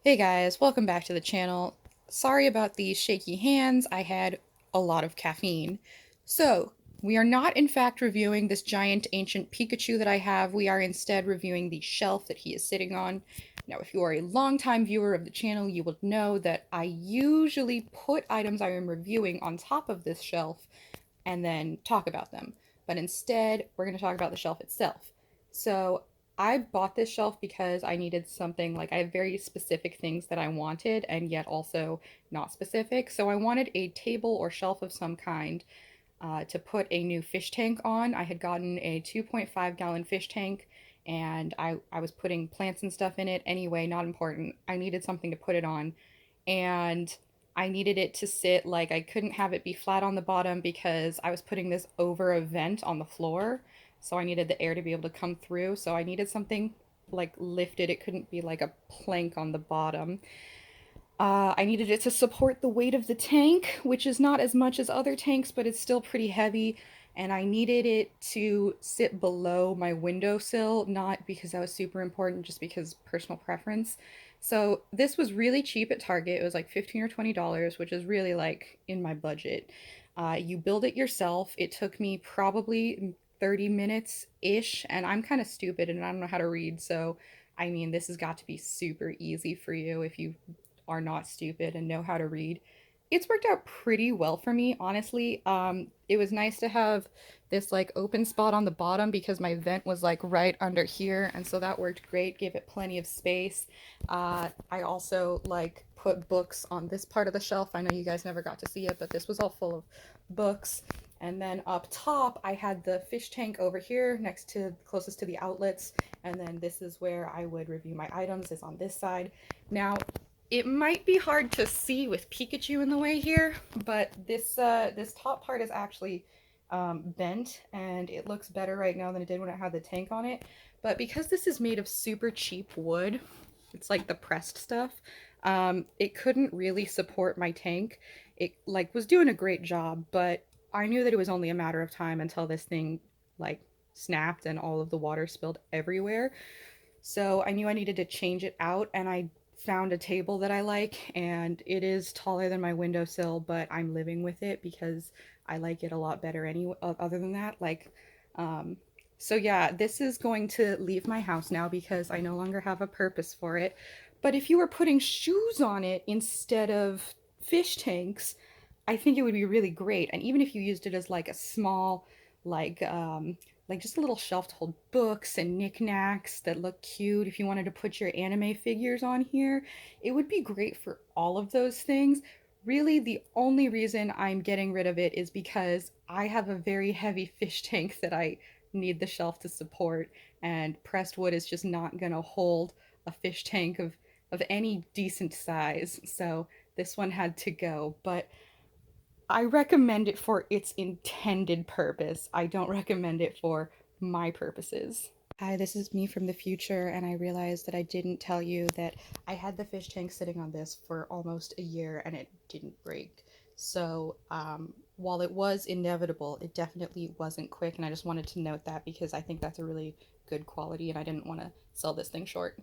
Hey guys, welcome back to the channel. Sorry about the shaky hands, I had a lot of caffeine. So, we are not in fact reviewing this giant ancient Pikachu that I have, we are instead reviewing the shelf that he is sitting on. Now, if you are a longtime viewer of the channel, you will know that I usually put items I am reviewing on top of this shelf and then talk about them. But instead, we're going to talk about the shelf itself. So I bought this shelf because I needed something like I have very specific things that I wanted and yet also not specific. So I wanted a table or shelf of some kind to put a new fish tank on. I had gotten a 2.5 gallon fish tank and I was putting plants and stuff in it anyway, not important. I needed something to put it on and I needed it to sit like I couldn't have it be flat on the bottom because I was putting this over a vent on the floor. So I needed the air to be able to come through. So I needed something like lifted. It couldn't be like a plank on the bottom. I needed it to support the weight of the tank, which is not as much as other tanks, but it's still pretty heavy. And I needed it to sit below my windowsill, not because that was super important, just because personal preference. So this was really cheap at Target. It was like 15 or $20, which is really like in my budget. You build it yourself. It took me probably 30 minutes ish, and I'm kind of stupid and I don't know how to read, so I mean, this has got to be super easy for you if you are not stupid and know how to read. It's worked out pretty well for me, honestly. It was nice to have this like open spot on the bottom because my vent was like right under here, and so that worked great, gave it plenty of space. I also like put books on this part of the shelf. I know you guys never got to see it, but this was all full of books. And then up top, I had the fish tank over here next to closest to the outlets. And then this is where I would review my items, is on this side. Now, it might be hard to see with Pikachu in the way here, but this top part is actually bent, and it looks better right now than it did when I had the tank on it. But because this is made of super cheap wood, it's like the pressed stuff, it couldn't really support my tank. It like was doing a great job, but I knew that it was only a matter of time until this thing like snapped and all of the water spilled everywhere. So I knew I needed to change it out, and I found a table that I like, and it is taller than my windowsill, but I'm living with it because I like it a lot better anyway. Other than that, like, um, so yeah, this is going to leave my house now because I no longer have a purpose for it. But if you were putting shoes on it instead of fish tanks, I think it would be really great. And even if you used it as like a small, like, like just a little shelf to hold books and knickknacks that look cute. If you wanted to put your anime figures on here, it would be great for all of those things. Really, the only reason I'm getting rid of it is because I have a very heavy fish tank that I need the shelf to support, and pressed wood is just not gonna hold a fish tank of any decent size. So this one had to go, but I recommend it for its intended purpose. I don't recommend it for my purposes. Hi, this is me from the future, and I realized that I didn't tell you that I had the fish tank sitting on this for almost a year and it didn't break. So, while it was inevitable, it definitely wasn't quick, and I just wanted to note that because I think that's a really good quality and I didn't want to sell this thing short.